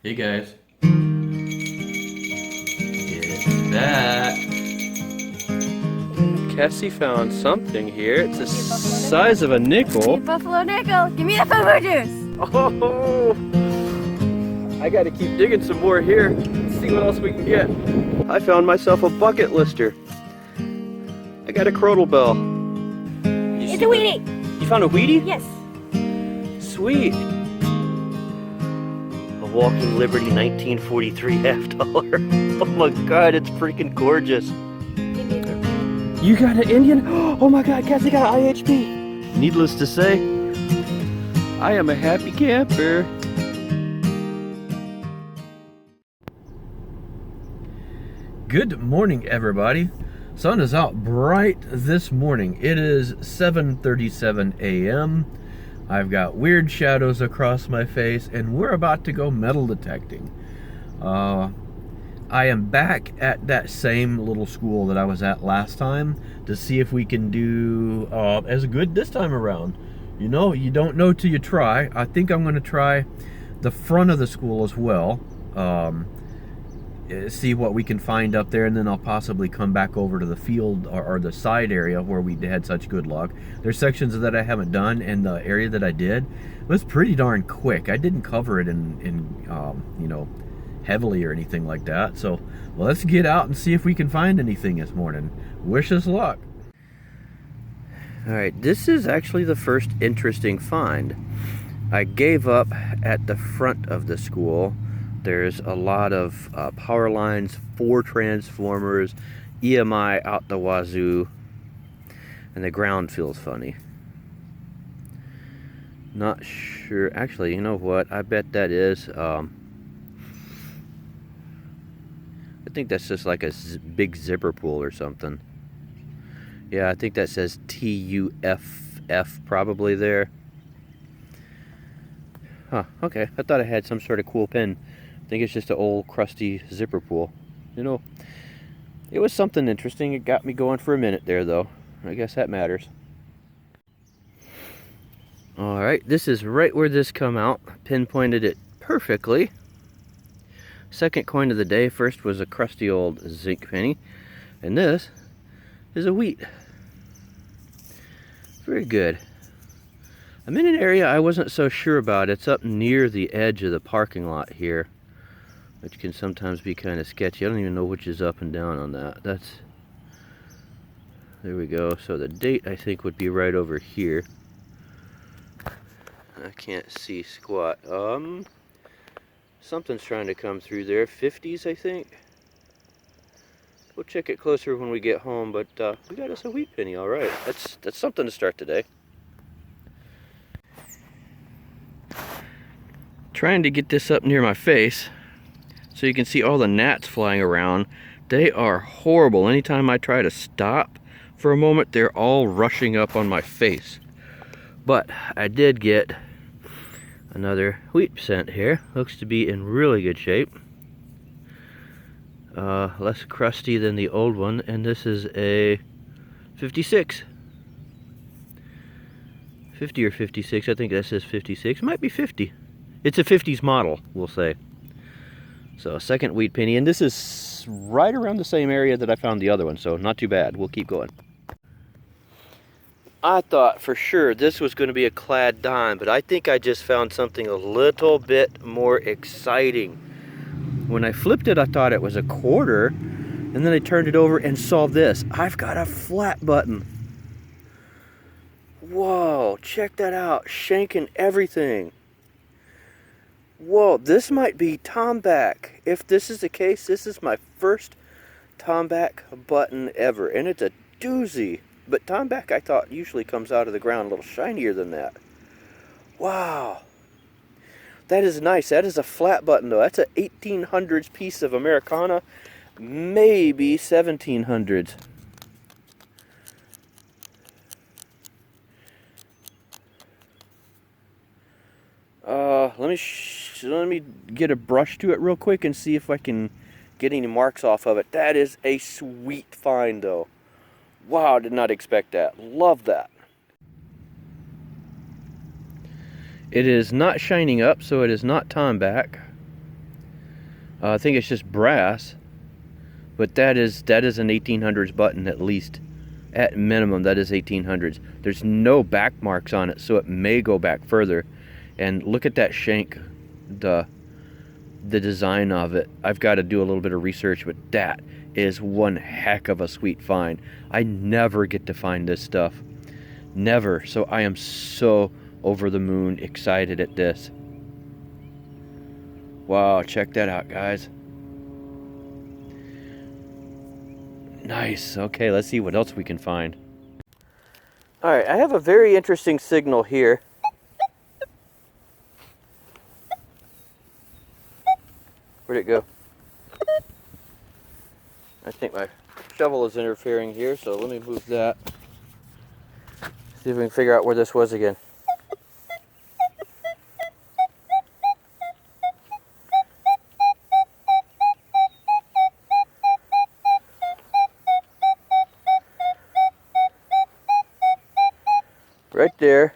Hey guys. It's back. Cassie found something here. It's the size of a nickel. Buffalo nickel. Give me the fufu juice. Oh! I gotta keep digging some more here. Let's see what else we can get. I found myself a bucket lister. I got a crotal bell. It's a Wheatie. You found a Wheatie? Yes. Sweet. A Walking Liberty 1943 half dollar. Oh my god, it's freaking gorgeous. You got an Indian? Oh my god, Cassie got an IHP. Needless to say, I am a happy camper. Good morning, everybody. Sun is out bright this morning. It is 7:37 a.m. I've got weird shadows across my face, and we're about to go metal detecting. I am back at that same little school that I was at last time to see if we can do as good this time around. You know, you don't know till you try. I think I'm going to try the front of the school as well. See what we can find up there, and then I'll possibly come back over to the field or the side area where we had such good luck. There's sections that I haven't done, and the area that I did was pretty darn quick. I didn't cover it in you know, heavily or anything like that. So well, let's get out and see if we can find anything this morning. Wish us luck. All right, this is actually the first interesting find. I gave up at the front of the school. There's a lot of power lines, 4 transformers, EMI out the wazoo, and the ground feels funny. Not sure. Actually, you know what? I bet that is. I think that's just like a big zipper pool or something. Yeah, I think that says TUFF probably there. Huh, okay. I thought I had some sort of cool pin. I think it's just an old crusty zipper pool. You know, it was something interesting. It got me going for a minute there, though. I guess that matters. All right, this is right where this come out. Pinpointed it perfectly. Second coin of the day. First was a crusty old zinc penny, and this is a wheat. Very good. I'm in an area I wasn't so sure about. It's up near the edge of the parking lot here, which can sometimes be kind of sketchy. I don't even know which is up and down on that. There we go. So the date, I think, would be right over here. I can't see squat. Something's trying to come through there. 50s, I think. We'll check it closer when we get home, but we got us a wheat penny. All right, that's something to start today. Trying to get this up near my face so you can see all the gnats flying around. They are horrible. Anytime I try to stop for a moment, they're all rushing up on my face. But I did get another wheat scent here. Looks to be in really good shape. Less crusty than the old one, and this is a 56. 50 or 56, I think that says 56. Might be 50. It's a 50s model, we'll say. So, second wheat penny, and this is right around the same area that I found the other one, so not too bad. We'll keep going. I thought for sure this was going to be a clad dime, but I think I just found something a little bit more exciting. When I flipped it, I thought it was a quarter, and then I turned it over and saw this. I've got a flat button. Whoa, check that out. Shanking everything. Whoa, this might be Tomback. If this is the case, this is my first Tomback button ever. And it's a doozy. But Tomback, I thought, usually comes out of the ground a little shinier than that. Wow. That is nice. That is a flat button, though. That's an 1800s piece of Americana. Maybe 1700s. Let me get a brush to it real quick and see if I can get any marks off of it. That is a sweet find, though. Wow, did not expect that. Love that. It is not shining up, so it is not Tomback. I think it's just brass, but that is an 1800s button at least. At minimum, that is 1800s. There's no back marks on it, so it may go back further. And look at that shank, the design of it. I've got to do a little bit of research, but that is one heck of a sweet find. I never get to find this stuff. Never. So I am so over the moon excited at this. Wow, check that out, guys. Nice. Okay, let's see what else we can find. All right, I have a very interesting signal here. Where'd it go? I think my shovel is interfering here, so let me move that. See if we can figure out where this was again. Right there.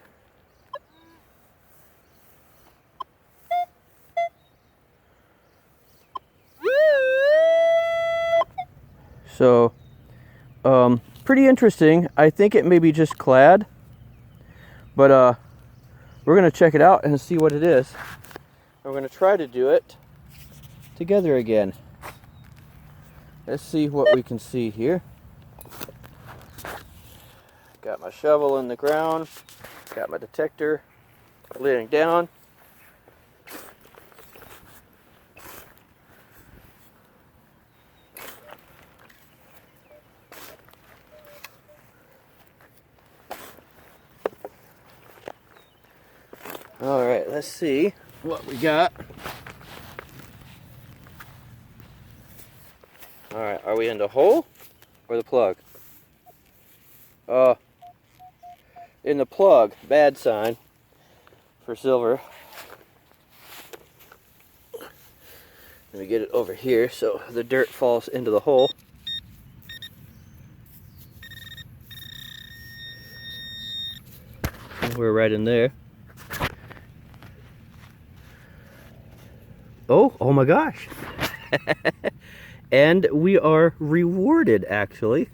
So, pretty interesting. I think it may be just clad, but we're gonna check it out and see what it is. We're gonna try to do it together again. Let's see what we can see here. Got my shovel in the ground, got my detector laying down. All right, let's see what we got. All right, are we in the hole or the plug? In the plug, bad sign for silver. Let me get it over here so the dirt falls into the hole. We're right in there. Oh my gosh. And we are rewarded, actually.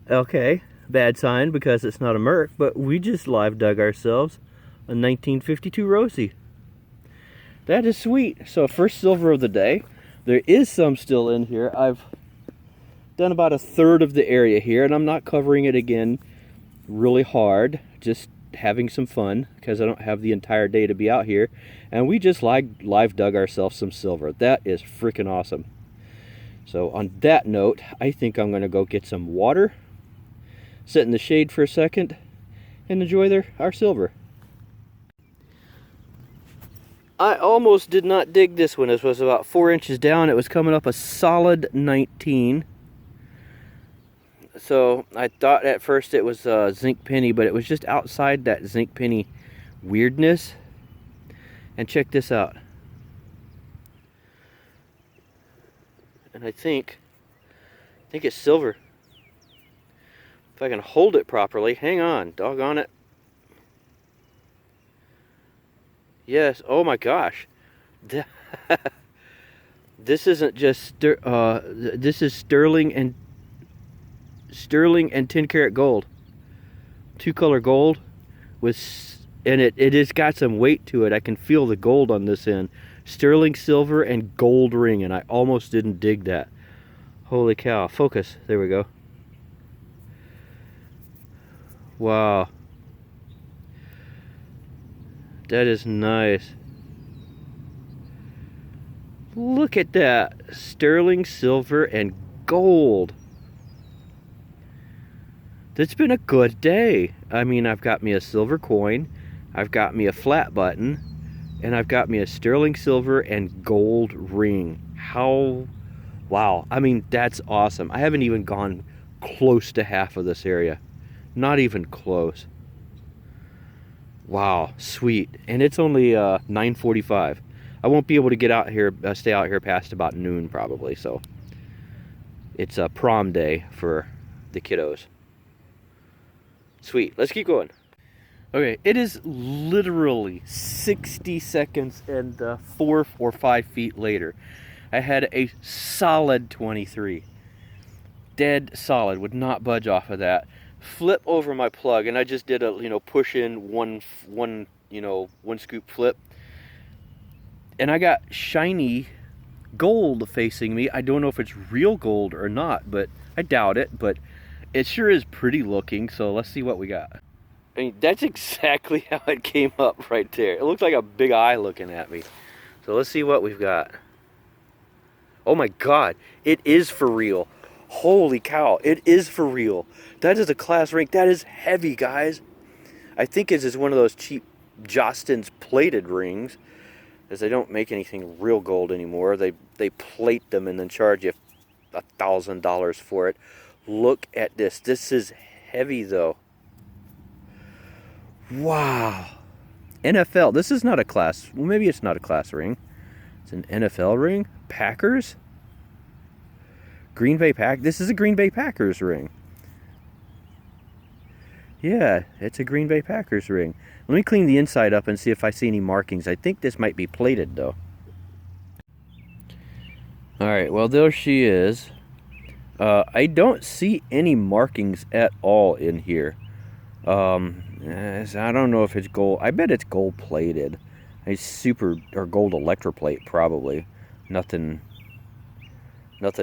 Okay, bad sign because it's not a Merc, but we just live dug ourselves a 1952 Rosie. That is sweet. So first silver of the day. There is some still in here. I've done about a third of the area here, and I'm not covering it again really hard, just having some fun because I don't have the entire day to be out here. And we just live dug ourselves some silver. That is freaking awesome. So on that note, I think I'm going to go get some water, sit in the shade for a second, and enjoy our silver. I almost did not dig this one. This was about 4 inches down. It was coming up a solid 19. So I thought at first it was zinc penny, but it was just outside that zinc penny weirdness. And check this out. And I think it's silver. If I can hold it properly. Hang on, doggone it. Yes, oh my gosh. This isn't just this is sterling and 10 karat gold. 2-color gold with, and it has got some weight to it. I can feel the gold on this end. Sterling silver and gold ring, and I almost didn't dig that. Holy cow. Focus. There we go. Wow. That is nice. Look at that. Sterling silver and gold. It's been a good day. I mean, I've got me a silver coin, I've got me a flat button, and I've got me a sterling silver and gold ring. Wow. I mean, that's awesome. I haven't even gone close to half of this area. Not even close. Wow, sweet. And it's only 9:45. I won't be able to get out here, stay out here past about noon probably. So it's a prom day for the kiddos. Sweet. Let's keep going. Okay, it is literally 60 seconds and 4 or 5 feet later. I had a solid 23. Dead solid, would not budge off of that. Flip over my plug, and I just did a, push in one scoop flip. And I got shiny gold facing me. I don't know if it's real gold or not, but I doubt it, but it sure is pretty looking, so let's see what we got. I mean, that's exactly how it came up right there. It looked like a big eye looking at me. So let's see what we've got. Oh my God, it is for real. Holy cow, it is for real. That is a class ring. That is heavy, guys. I think it is one of those cheap Jostens plated rings, as they don't make anything real gold anymore. They plate them and then charge you $1,000 for it. Look at this. This is heavy though. Wow. NFL. This is not a class. Well, maybe it's not a class ring. It's an NFL ring. Packers. Green Bay Pack. This is a Green Bay Packers ring. Yeah, it's a Green Bay Packers ring. Let me clean the inside up and see if I see any markings. I think this might be plated though. Alright, well there she is. I don't see any markings at all in here. I don't know if it's gold. I bet it's gold plated. It's or gold electroplate probably. Nothing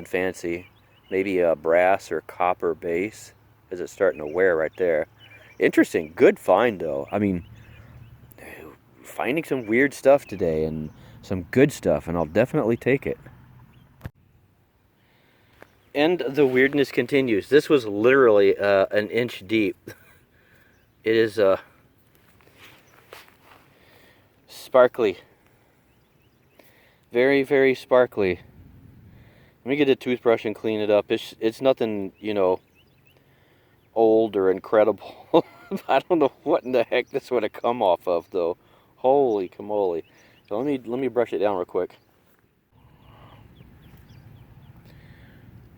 fancy. Maybe a brass or copper base. Is it starting to wear right there? Interesting. Good find though. I mean, finding some weird stuff today and some good stuff, and I'll definitely take it. And the weirdness continues. This was literally an inch deep. It is sparkly. Very, very sparkly. Let me get a toothbrush and clean it up. It's nothing, old or incredible. I don't know what in the heck this would have come off of though. Holy camole. So let me brush it down real quick.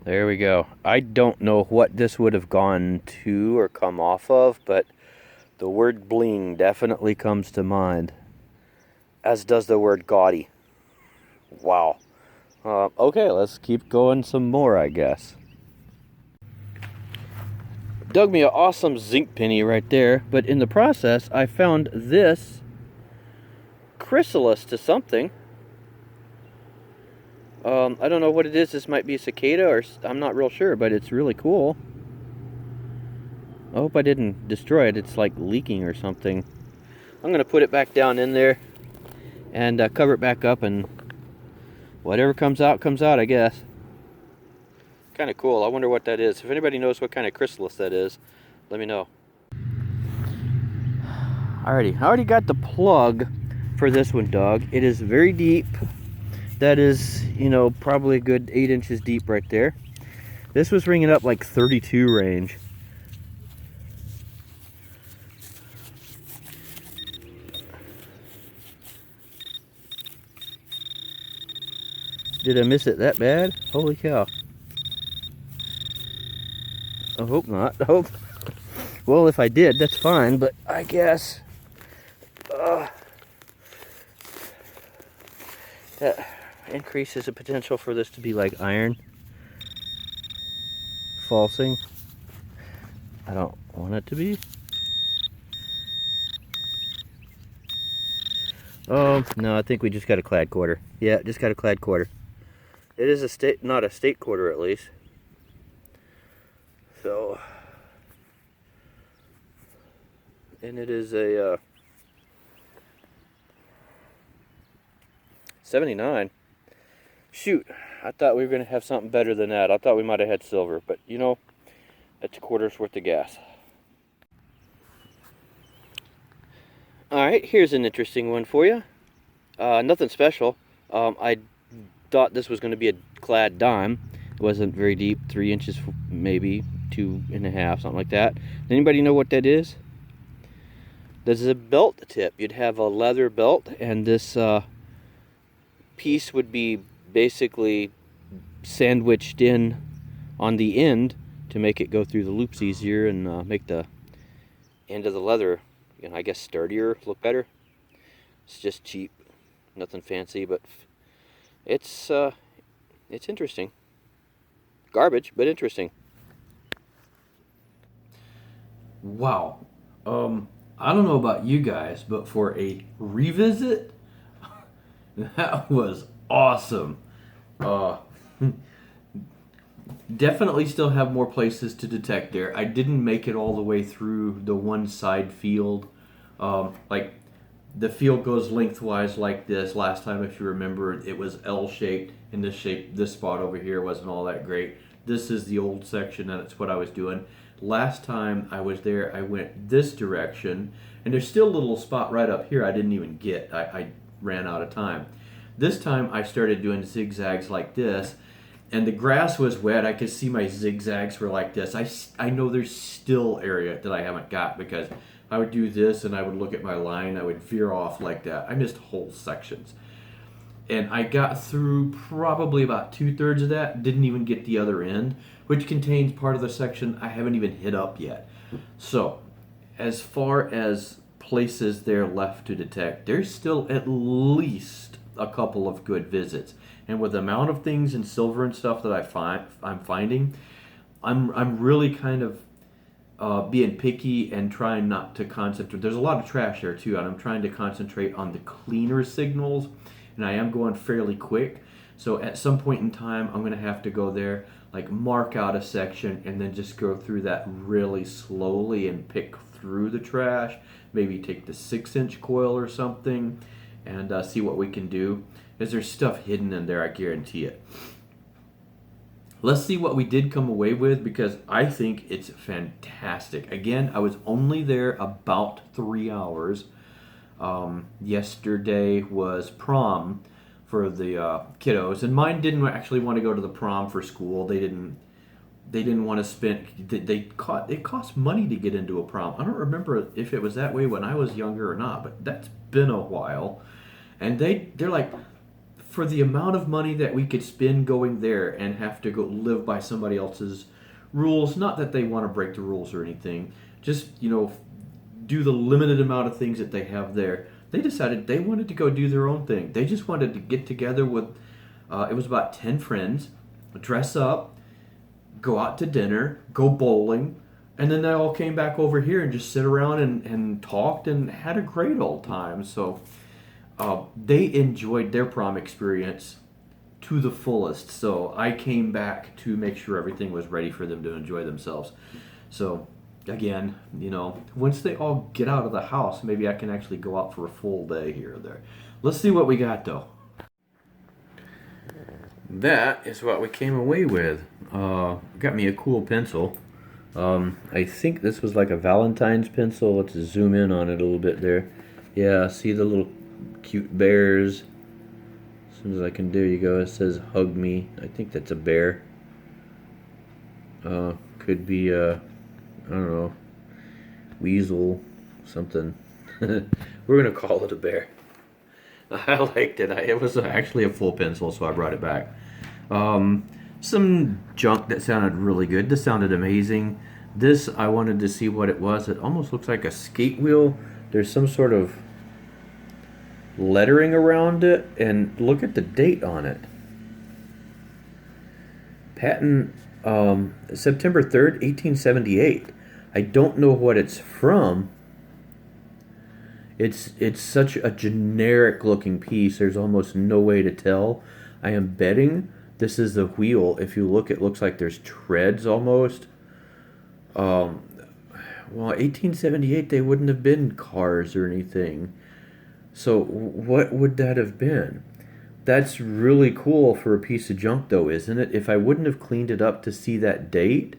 There we go. I don't know what this would have gone to or come off of, but the word bling definitely comes to mind, as does the word gaudy. Wow. Okay, let's keep going some more, I guess. Dug me an awesome zinc penny right there, but in the process, I found this chrysalis to something. I don't know what it is. This might be a cicada, or I'm not real sure, but it's really cool. I hope I didn't destroy it. It's like leaking or something. I'm going to put it back down in there and cover it back up, and whatever comes out, I guess. Kind of cool. I wonder what that is. If anybody knows what kind of chrysalis that is, let me know. Alrighty, I already got the plug for this one, Doug. It is very deep. That is, probably a good 8 inches deep right there. This was ringing up like 32 range. Did I miss it that bad? Holy cow. I hope not. Well, if I did, that's fine, but I guess that increases the potential for this to be like iron falsing. I don't want it to be. Oh, no, I think we just got a clad quarter. Yeah, just got a clad quarter. It is not a state quarter at least. So, and it is a 79. Shoot, I thought we were going to have something better than that. I thought we might have had silver, but that's a quarter's worth of gas. Alright, here's an interesting one for you. Nothing special. I thought this was going to be a clad dime. It wasn't very deep, 3 inches maybe, 2.5, something like that. Does anybody know what that is? This is a belt tip. You'd have a leather belt, and this piece would be basically sandwiched in on the end to make it go through the loops easier and make the end of the leather you know, I guess sturdier, look better. It's just cheap, nothing fancy, but it's interesting. Garbage, but interesting. Wow. I don't know about you guys, but for a revisit, that was awesome. Definitely still have more places to detect there. I didn't make it all the way through the one side field. Like the field goes lengthwise like this. Last time, if you remember, it was L-shaped, and this spot over here wasn't all that great. This is the old section, and it's what I was doing. Last time I was there, I went this direction, and there's still a little spot right up here I didn't even get. I ran out of time. This time I started doing zigzags like this, and the grass was wet. I could see my zigzags were like this. I know there's still area that I haven't got, because I would do this and I would look at my line. I would veer off like that. I missed whole sections. And I got through probably about 2/3 of that. Didn't even get the other end, which contains part of the section I haven't even hit up yet. So as far as places there left to detect, there's still at least a couple of good visits. And with the amount of things in silver and stuff that I'm finding, I'm really kind of being picky and trying not to concentrate. There's a lot of trash there too, and I'm trying to concentrate on the cleaner signals, and I am going fairly quick. So at some point in time, I'm going to have to go there, like mark out a section, and then just go through that really slowly and pick through the trash. Maybe take the 6-inch coil or something, and see what we can do. Because there's stuff hidden in there, I guarantee it. Let's see what we did come away with, because I think it's fantastic. Again, I was only there about 3 hours. Yesterday was prom for the kiddos, and mine didn't actually want to go to the prom for school. They didn't want to spend. It cost money to get into a prom. I don't remember if it was that way when I was younger or not, but that's been a while. And they're like, for the amount of money that we could spend going there and have to go live by somebody else's rules, not that they want to break the rules or anything, just, you know, do the limited amount of things that they have there. They decided they wanted to go do their own thing. They just wanted to get together with, it was about 10 friends, dress up, go out to dinner, go bowling, and then they all came back over here and just sit around and talked and had a great old time. So they enjoyed their prom experience to the fullest. So I came back to make sure everything was ready for them to enjoy themselves. So again, you know, once they all get out of the house, maybe I can actually go out for a full day here or there. Let's see what we got though. That is what we came away with. Got me a cool pencil. I think this was like a Valentine's pencil. Let's zoom in on it a little bit there. Yeah, see the little cute bears. As soon as I can, there you go. It says hug me. I think that's a bear. Could be I don't know, weasel, something. We're gonna call it a bear. I liked it. It was actually a full pencil, so I brought it back. Some junk that sounded really good. This sounded amazing. This, I wanted to see what it was. It almost looks like a skate wheel. There's some sort of lettering around it, and look at the date on it. Patent September 3rd, 1878. I don't know what it's from. It's such a generic looking piece. There's almost no way to tell. I am betting this is the wheel. If you look, it looks like there's treads almost. Well, 1878, they wouldn't have been cars or anything. So what would that have been? That's really cool for a piece of junk though, isn't it? If I wouldn't have cleaned it up to see that date,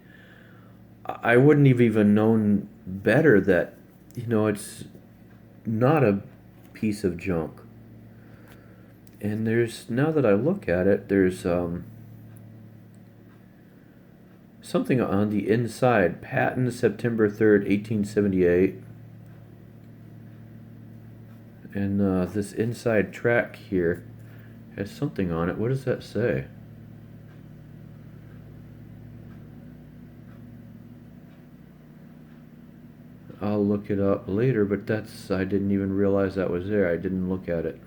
I wouldn't have even known better that, you know, it's not a piece of junk. And there's, now that I look at it, there's something on the inside. Patent September 3rd, 1878. And this inside track here has something on it. What does that say? I'll look it up later, but that's, I didn't even realize that was there. I didn't look at it.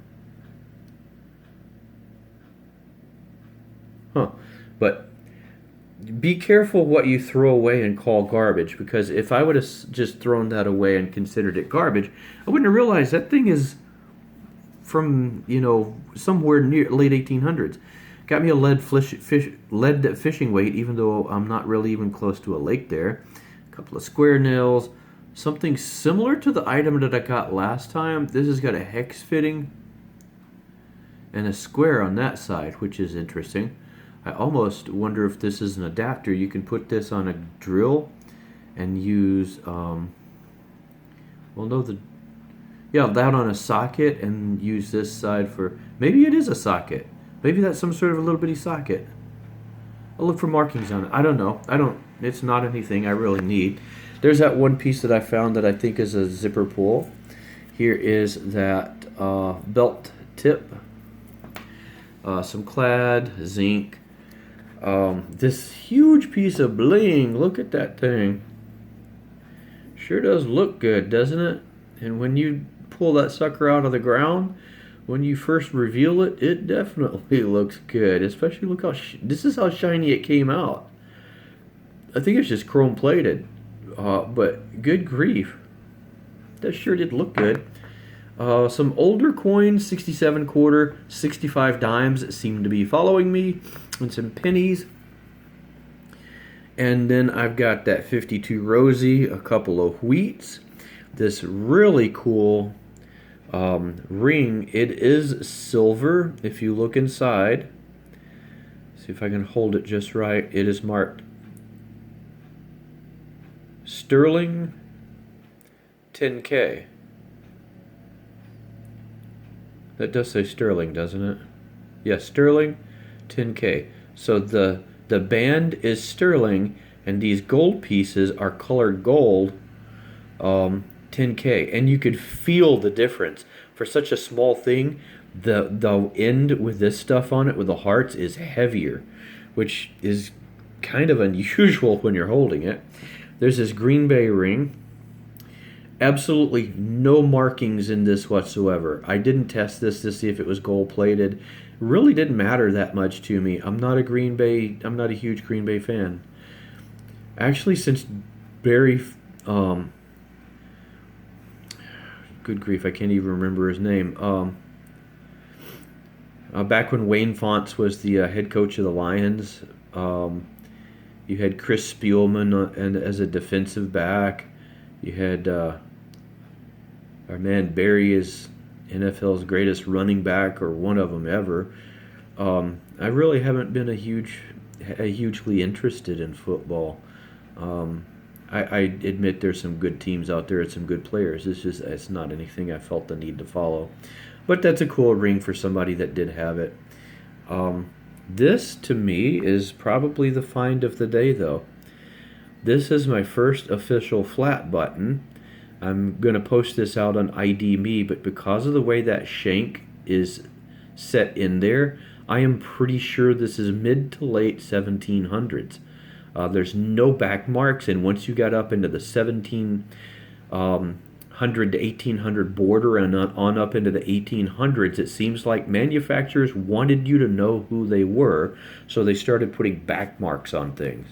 Huh. But be careful what you throw away and call garbage, because if I would have just thrown that away and considered it garbage, I wouldn't have realized that thing is from, you know, somewhere near late 1800s. Got me a lead fishing weight, even though I'm not really even close to a lake there. A couple of square nails, something similar to the item that I got last time. This has got a hex fitting and a square on that side, which is interesting. I almost wonder if this is an adapter. You can put this on a drill and use, well, no, that on a socket and use this side for, maybe it is a socket. Maybe that's some sort of a little bitty socket. I'll look for markings on it. I don't know. It's not anything I really need. There's that one piece that I found that I think is a zipper pull. Here is that belt tip. Some clad, zinc. This huge piece of bling. Look at that thing. Sure does look good, doesn't it? And when you pull that sucker out of the ground, when you first reveal it, it definitely looks good. Especially look how this is how shiny it came out. I think it's just chrome plated, but good grief, that sure did look good. Some older coins, 67 quarter, 65 dimes seem to be following me, and some pennies. And then I've got that 52 rosy, a couple of wheats, this really cool ring. It is silver. If you look inside, see if I can hold it just right. It is marked Sterling 10K. That does say sterling, doesn't it? Yes, sterling 10K. So the band is sterling, and these gold pieces are colored gold, 10K. And you could feel the difference. For such a small thing, the end with this stuff on it, with the hearts, is heavier, which is kind of unusual when you're holding it. There's this Green Bay ring. Absolutely no markings in this whatsoever. I didn't test this to see if it was gold plated. Really didn't matter that much to me. I'm not a huge Green Bay fan. Actually, since Barry, good grief, I can't even remember his name. Back when Wayne Fontes was the head coach of the Lions, you had Chris Spielman and as a defensive back. You had our man Barry is NFL's greatest running back, or one of them ever. I really haven't been hugely interested in football. I admit there's some good teams out there and some good players. It's not anything I felt the need to follow. But that's a cool ring for somebody that did have it. This, to me, is probably the find of the day, though. This is my first official flat button. I'm going to post this out on ID Me, but because of the way that shank is set in there, I am pretty sure this is mid to late 1700s. There's no back marks, and once you got up into the 1700 to 1800 border and on up into the 1800s, it seems like manufacturers wanted you to know who they were, so they started putting back marks on things.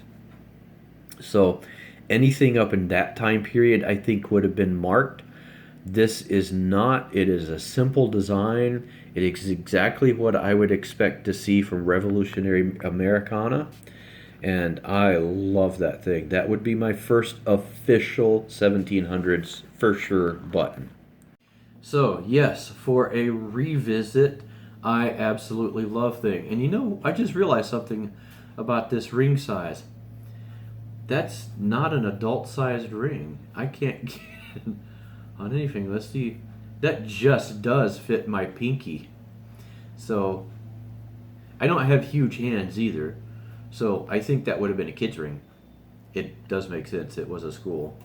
So anything up in that time period, I think, would have been marked. This is not. It is a simple design. It is exactly what I would expect to see from Revolutionary Americana, and I love that thing. That would be my first official 1700s for sure button. So yes, for a revisit, I absolutely love thing. And you know, I just realized something about this ring size. That's not an adult-sized ring. I can't get on anything. Let's see. That just does fit my pinky. So I don't have huge hands either. So I think that would have been a kid's ring. It does make sense. It was a school.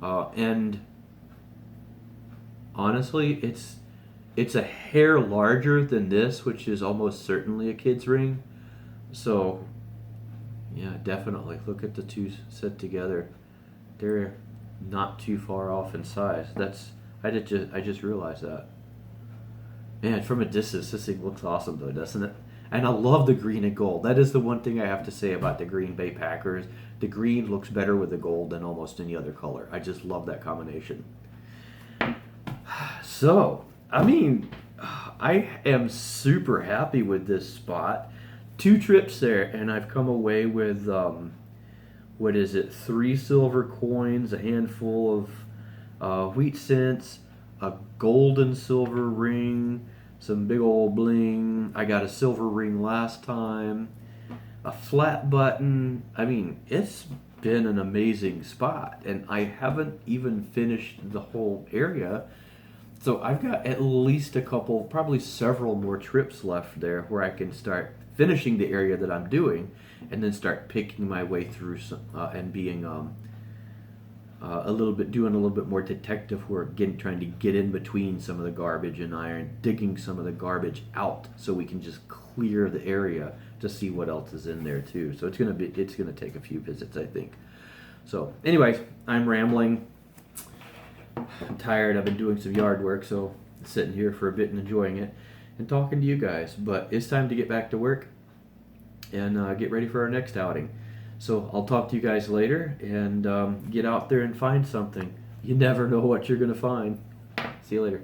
And honestly, it's a hair larger than this, which is almost certainly a kid's ring. So yeah, definitely. Look at the two set together. not too far off in size. I just realized that. Man, from a distance, this thing looks awesome though, doesn't it? And I love the green and gold. That is the one thing I have to say about the Green Bay Packers. The green looks better with the gold than almost any other color. I just love that combination. So, I mean, I am super happy with this spot. 2 trips there, and I've come away with, what is it, 3 silver coins, a handful of wheat cents, a gold and silver ring, some big old bling. I got a silver ring last time, a flat button. I mean, it's been an amazing spot, and I haven't even finished the whole area. So I've got at least a couple, probably several more trips left there where I can start finishing the area that I'm doing, and then start picking my way through some, and being doing a little bit more detective work, trying to get in between some of the garbage and iron, digging some of the garbage out so we can just clear the area to see what else is in there too. So it's gonna take a few visits, I think. So anyways, I'm rambling. I'm tired. I've been doing some yard work, so I'm sitting here for a bit and enjoying it and talking to you guys. But it's time to get back to work and get ready for our next outing. So I'll talk to you guys later, and get out there and find something. You never know what you're going to find. See you later.